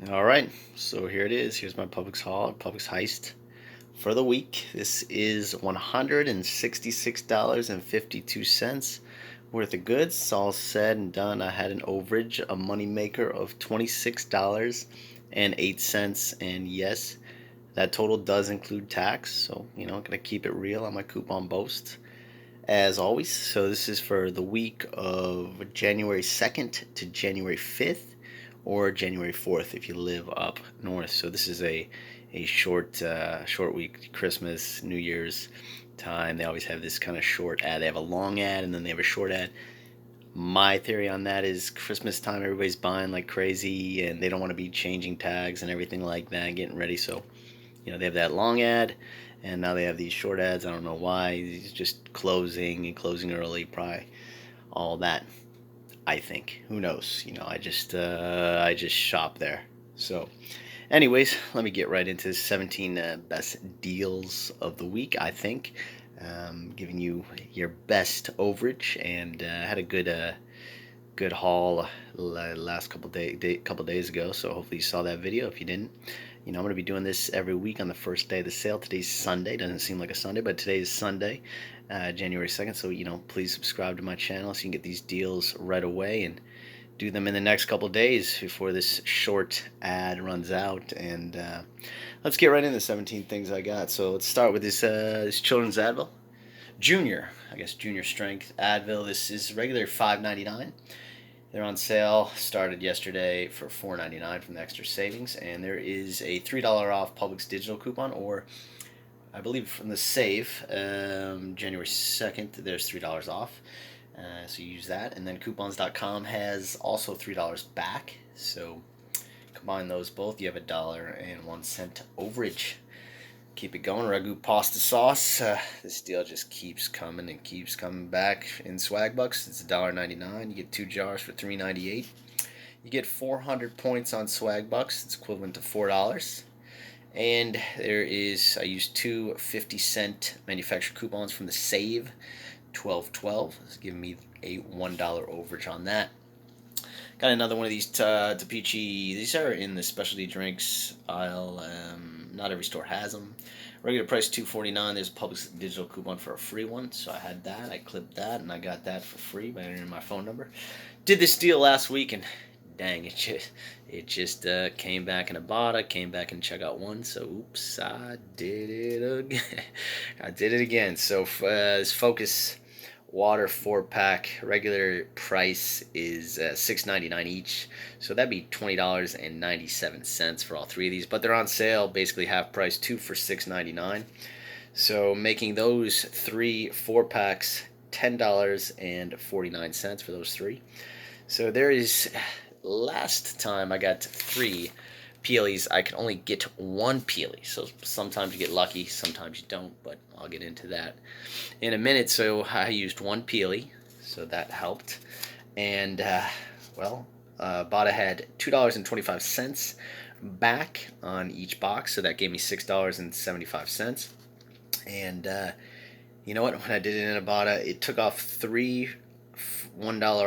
All right, so here it is. Here's my Publix haul, Publix heist for the week. This is $166.52 worth of goods. It's all said and done. I had an overage, a money maker of $26.08, and yes, that total does include tax. So I'm gonna keep it real on my coupon boast as always. So this is for the week of January 2nd to January 5th, or January 4th if you live up north. So this is a short week, Christmas, New Year's time. They always have this kind of short ad. They have a long ad and then they have a short ad. My theory on that is Christmas time, everybody's buying like crazy and they don't want to be changing tags and everything like that, getting ready. So they have that long ad, and now they have these short ads. I don't know why. It's just closing and closing early, probably all that. I think. Who knows? I just shop there. So, anyways, let me get right into 17 best deals of the week. I think, giving you your best overage, and had a good haul last couple days ago. So hopefully you saw that video. If you didn't, I'm going to be doing this every week on the first day of the sale. Today's Sunday. Doesn't seem like a Sunday, but today is Sunday, January 2nd. So please subscribe to my channel so you can get these deals right away and do them in the next couple days before this short ad runs out. And let's get right into the 17 things I got. So let's start with this children's Advil Junior. I guess Junior strength Advil. This is regular $5.99. They're on sale. Started yesterday for $4.99 from the extra savings, and there is a $3 off Publix digital coupon, or I believe from the save, January 2nd. There's $3 off, so you use that. And then coupons.com has also $3 back. So combine those both, you have $1.01 overage. Keep it going. Ragu pasta sauce. This deal just keeps coming and keeps coming back in swagbucks. It's $1.99. You get 2 jars for $3.98. You get 400 points on swagbucks. It's equivalent to $4. And I used two 50-cent manufacturer coupons from the Save 1212. It's giving me a $1 overage on that. Got another one of these Tepache. These are in the specialty drinks aisle. Not every store has them. Regular price $2.49. There's a Publix digital coupon for a free one, so I had that. I clipped that, and I got that for free by entering my phone number. Did this deal last week, and dang, it just came back in a bottle. Came back in checkout one. So oops, I did it again. I did it again. So this Phocus water 4-pack, regular price is $6.99 each, so that'd be $20.97 for all three of these, but they're on sale basically half price, 2 for $6.99, so making those 3 4-packs $10.49 for those three. So there is, last time I got 3 peelies, I can only get 1 peely, so sometimes you get lucky, sometimes you don't, but I'll get into that in a minute. So I used 1 peely, so that helped, and Bada had $2.25 back on each box, so that gave me $6.75, and you know what, when I did it in Ibotta, it took off $1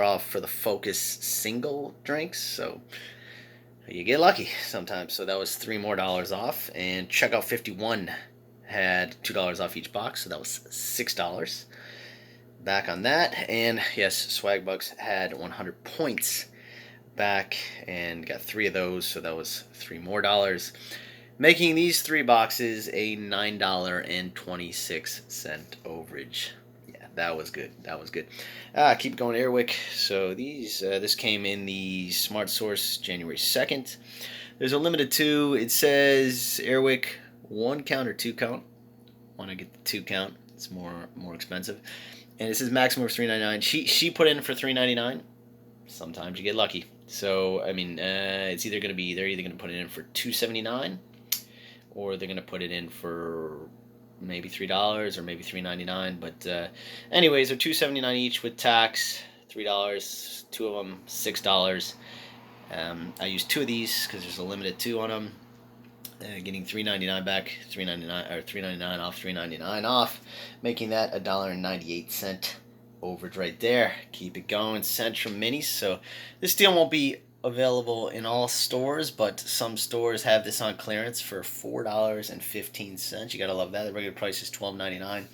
off for the Focus single drinks, so you get lucky sometimes. So that was $3 more off. And checkout 51 had $2 off each box, so that was $6 back on that. And yes, swagbucks had 100 points back and got 3 of those, so that was $3 more, making these 3 boxes a $9.26 overage. That was good. That was good. Keep going, Airwick. So this came in the Smart Source January 2nd. There's a limited 2. It says Airwick 1 count or 2 count. Want to get the 2 count? It's more expensive. And it says maximum of $3.99. She put in for $3.99. Sometimes you get lucky. So I mean, it's either going to be, they're either going to put it in for $2.79, or they're going to put it in for maybe $3 or maybe $3.99, but anyways, they're $2.79 each with tax. $3, 2 of them $6. I used 2 of these because there's a limited 2 on them. Getting $3.99 back, $3.99 off, $3.99 off, making that $1.98 overage right there. Keep it going. Centrum minis. So this deal won't be available in all stores, but some stores have this on clearance for $4.15. You gotta love that. The regular price is $12.99.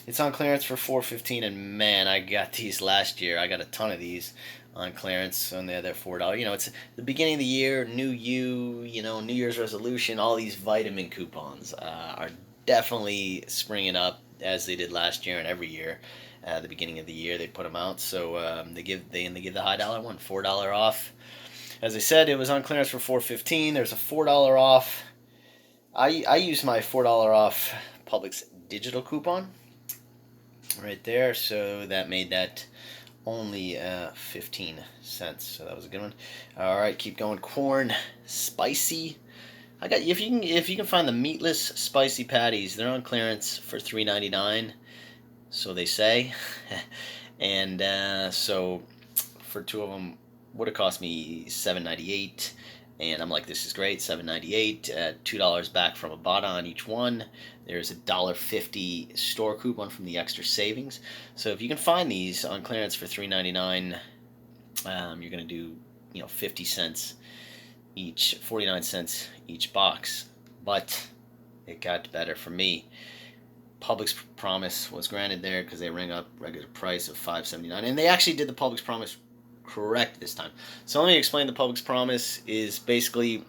It's on clearance for $4.15, and man, I got these last year. I got a ton of these on clearance, and they're $4. You know, it's the beginning of the year, new you, New Year's resolution. All these vitamin coupons are definitely springing up as they did last year and every year. The beginning of the year, they put them out, so they give the high dollar one, $4 off. As I said, it was on clearance for $4.15. There's a $4 off. I use my $4 off Publix digital coupon right there, so that made that only 15 cents. So that was a good one. All right, keep going. Quorn spicy. I got if you can find the meatless spicy patties, they're on clearance for $3.99. So they say, and so for two of them would have cost me $7.98, and I'm like, this is great, $7.98, $2 back from Ibotta on each one. There's a $1.50 store coupon from the extra savings. So if you can find these on clearance for $3.99, you're gonna do 50 cents each, 49 cents each box. But it got better for me. Publix promise was granted there because they rang up regular price of $5.79, and they actually did the Publix promise correct this time. So let me explain. The Publix promise is basically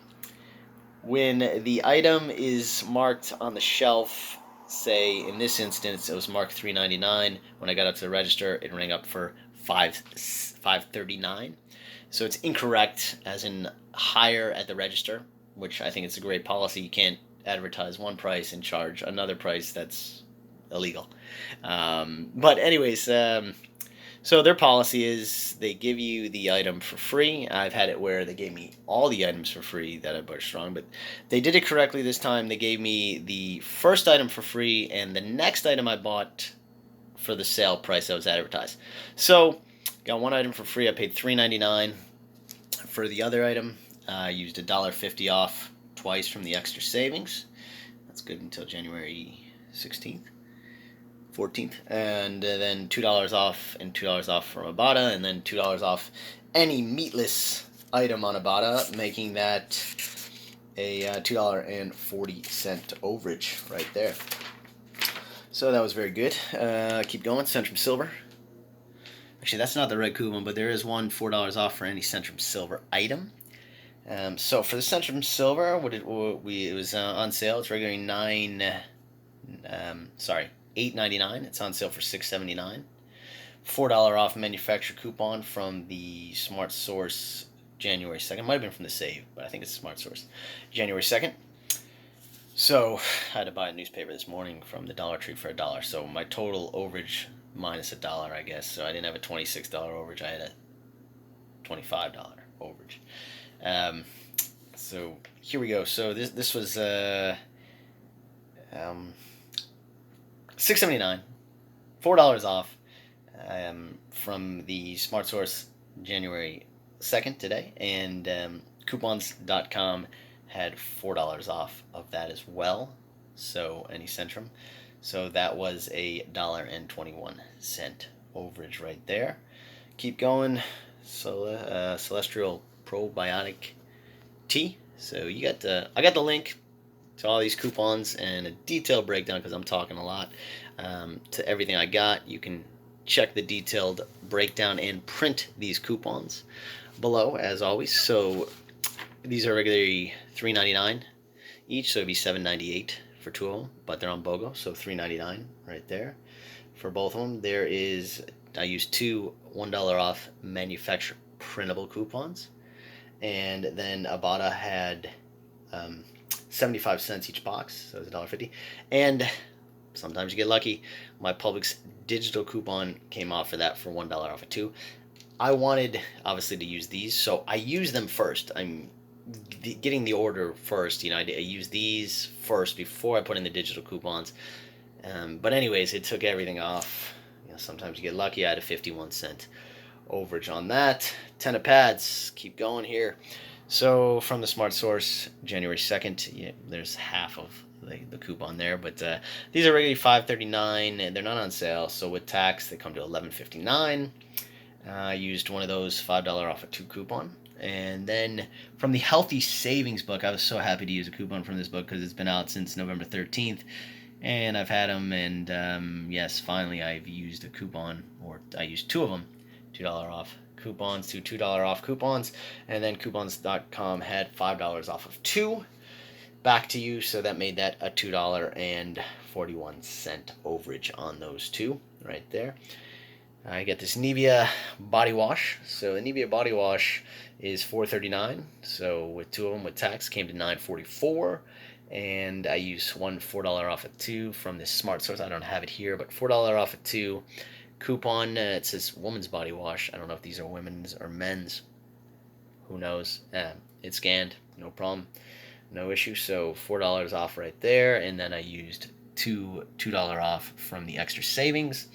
when the item is marked on the shelf. Say in this instance it was marked $3.99. When I got up to the register, it rang up for $5.39. So it's incorrect, as in higher at the register, which I think it's a great policy. You can't advertise one price and charge another price. That's illegal. But anyways, so their policy is they give you the item for free. I've had it where they gave me all the items for free that I bought strong, but they did it correctly this time. They gave me the first item for free and the next item I bought for the sale price that was advertised. So got one item for free. I paid $3.99 for the other item. I used $1.50 off twice from the extra savings. That's good until January 16th. 14th, and then $2 off and $2 off from Ibotta, and then $2 off any meatless item on Ibotta, making that a $2.40 overage right there. So that was very good. Keep going. Centrum Silver. Actually, that's not the red coupon, but there is one $4 off for any Centrum Silver item. So for the Centrum Silver, it was on sale. It's regularly $8.99. It's on sale for $6.79. $4 off manufacturer coupon from the Smart Source January 2nd. Might have been from the Save, but I think it's Smart Source. January 2nd. So I had to buy a newspaper this morning from the Dollar Tree for $1. So my total overage minus $1, I guess. So I didn't have a $26 overage. I had a $25 overage. So here we go. So this was $6.79, $4 off from the Smart Source January 2nd today, and coupons.com had $4 off of that as well. So any Centrum, so that was a $1.21 overage right there. Keep going. Celestial Probiotic Tea. So you got I got the link to all these coupons and a detailed breakdown, because I'm talking a lot, to everything I got. You can check the detailed breakdown and print these coupons below, as always. So these are regularly $3.99 each, so it'd be $7.98 for two of them, but they're on BOGO, so $3.99 right there for both of them. I used two $1 off manufacturer printable coupons, and then Ibotta had 75 cents each box, so it's $1.50. And sometimes you get lucky. My Publix digital coupon came off for that for $1 off of two. I wanted, obviously, to use these, so I used them first. I'm getting the order first. I use these first before I put in the digital coupons. But anyways, it took everything off. Sometimes you get lucky. I had a 51-cent overage on that. Tena pads. Keep going here. So from the Smart Source, January 2nd, there's half of the coupon there, but these are regularly $5.39, and they're not on sale, so with tax they come to $11.59. I used one of those $5 off of two coupon. And then from the Healthy Savings book, I was so happy to use a coupon from this book because it's been out since November 13th. And I've had them, and yes, finally I've used a coupon, or I used two of them, $2 off coupons to $2 off coupons. And then coupons.com had $5 off of two back to you, so that made that a $2.41 overage on those two right there. I get this Nivea body wash. So the Nivea body wash is $4.39. So with two of them with tax came to $9.44. And I use one $4 off at two from this Smart Source. I don't have it here, but $4 off at two. Coupon, it says woman's body wash. I don't know if these are women's or men's. Who knows? It's scanned, no problem, no issue. So $4 off right there. And then I used $2 off from the extra savings,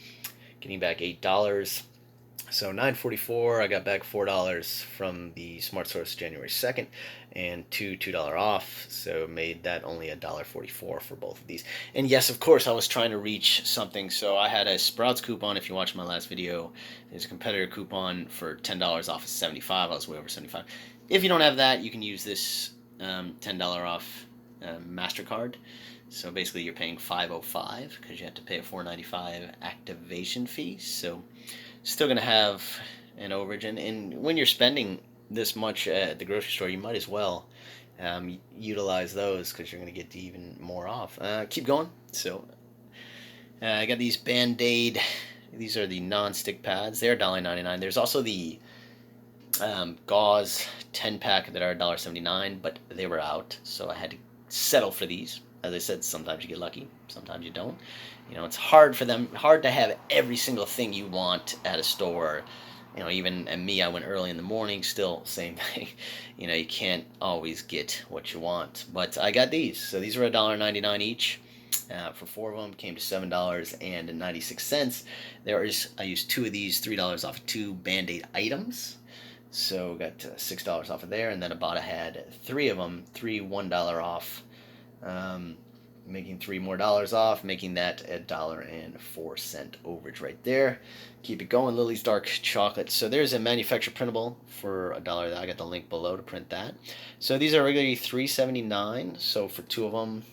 getting back $8. So $9.44. I got back $4 from the Smart Source January 2nd, and $2 off. So made that only $1.44 for both of these. And yes, of course, I was trying to reach something. So I had a Sprouts coupon. If you watched my last video, there's a competitor coupon for $10 off of 75. I was way over 75. If you don't have that, you can use this $10 off MasterCard. So basically you're paying $5.05 because you have to pay a $4.95 activation fee. So still going to have an overage. And when you're spending this much at the grocery store, you might as well utilize those because you're going to get even more off. Keep going. So I got these Band-Aid. These are the non-stick pads. They're $1.99. There's also the gauze 10-pack that are $1.79, but they were out, so I had to settle for these. As I said, sometimes you get lucky, sometimes you don't. You know, it's hard to have every single thing you want at a store. You know, even and me, I went early in the morning, still same thing. You know, you can't always get what you want. But I got these. So these were $1.99 each. For four of them, came to $7.96. I used two of these, $3 off of two Band-Aid items. So got $6 off of there, and then Ibotta had three of them, three $1 off, making $3 more off, making that $1.04 overage right there. Keep it going. Lily's Dark Chocolate. So there's a manufacturer printable for $1. I got the link below to print that. So these are regularly $3.79. So for two of them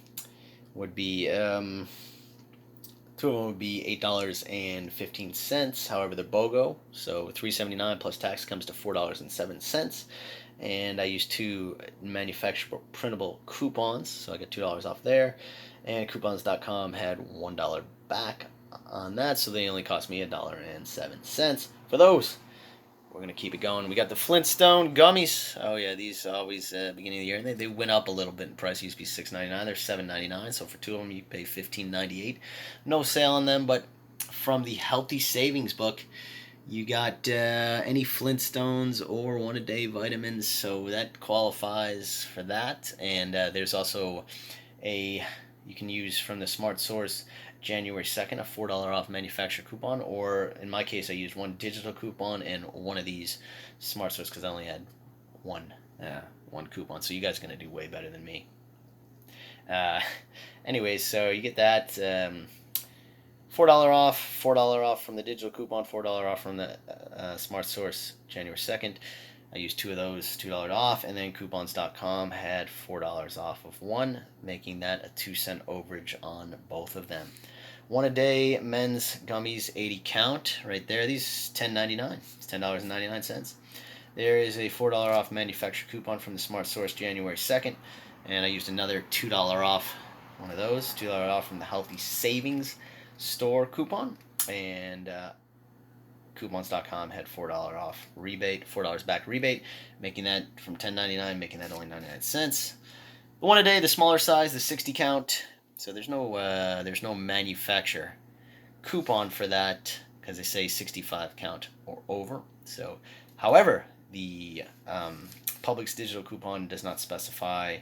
would be $8.15. However, they're BOGO, so $3.79 plus tax comes to $4.07. And I used two manufacturer printable coupons, so I got $2 off there. And coupons.com had $1 back on that, so they only cost me $1.07 for those. We're going to keep it going. We got the Flintstone gummies. Oh, yeah, these always beginning of the year. They went up a little bit in price. They used to be $6.99. They're $7.99. So for two of them, you pay $15.98. No sale on them, but from the Healthy Savings book, you got any Flintstones or one-a-day vitamins. So that qualifies for that. And there's also you can use from the Smart Source January 2nd, a $4 off manufacturer coupon, or in my case, I used one digital coupon and one of these Smart Source because I only had one coupon. So you guys are going to do way better than me. Anyways, so you get that $4 off from the digital coupon, $4 off from the Smart Source January 2nd. I used two of those, $2 off, and then coupons.com had $4 off of one, making that a 2-cent overage on both of them. One a day men's gummies, 80 count, right there. These $10.99. It's $10.99. There is a $4 off manufacturer coupon from the Smart Source January 2nd, and I used another $2 off one of those, $2 off from the Healthy Savings store coupon, and coupons.com had $4 off rebate, $4 back rebate, making that from $10.99, making that only 99 cents. The one a day, the smaller size, the 60 count. So there's no manufacturer coupon for that because they say 65 count or over. So, however, the Publix digital coupon does not specify,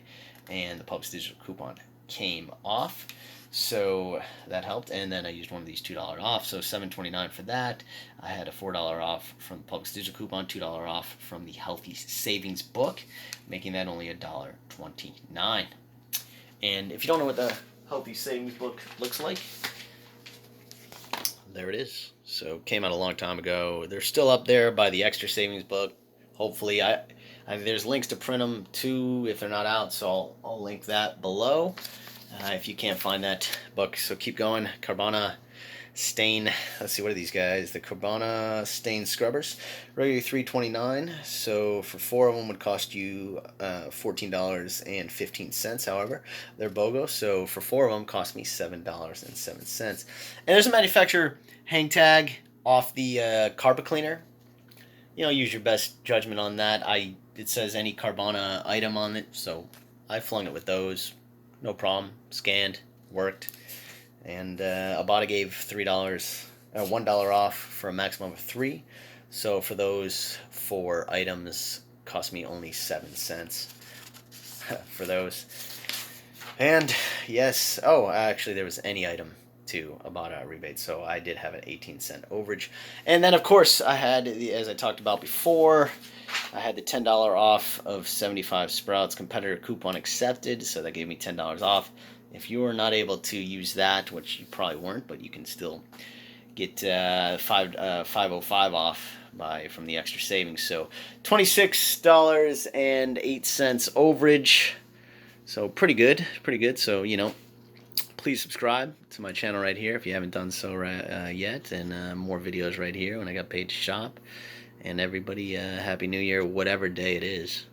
and the Publix digital coupon came off. So that helped, and then I used one of these $2 off, so $7.29 for that. I had a $4 off from Publix digital coupon, $2 off from the Healthy Savings book, making that only $1.29. And if you don't know what the Healthy Savings book looks like, there it is. So it came out a long time ago. They're still up there by the Extra Savings book. Hopefully, I There's links to print them too if they're not out, so I'll link that below if you can't find that book. So keep going. Carbona stain. Let's see, what are these guys? The Carbona stain scrubbers, regularly $3.29. So for 4 of them would cost you $14.15. However, they're BOGO, so for 4 of them cost me $7.07. And there's a manufacturer hang tag off the carpet cleaner. You know, use your best judgment on that. It says any Carbona item on it, so I flung it with those. No problem. Scanned, worked. And Abada gave $1 off for a maximum of 3. So for those 4 items, cost me only 7 cents for those. And yes, oh, actually there was any item to Abada rebate, so I did have an 18-cent overage. And then of course I had, as I talked about before, I had the $10 off of 75 Sprouts competitor coupon accepted, so that gave me $10 off. If you were not able to use that, which you probably weren't, but you can still get 505 off from the extra savings. So $26.08 overage. So pretty good, pretty good. So, you know, please subscribe to my channel right here if you haven't done so yet, and more videos right here when I got paid to shop. And everybody, Happy New Year, whatever day it is.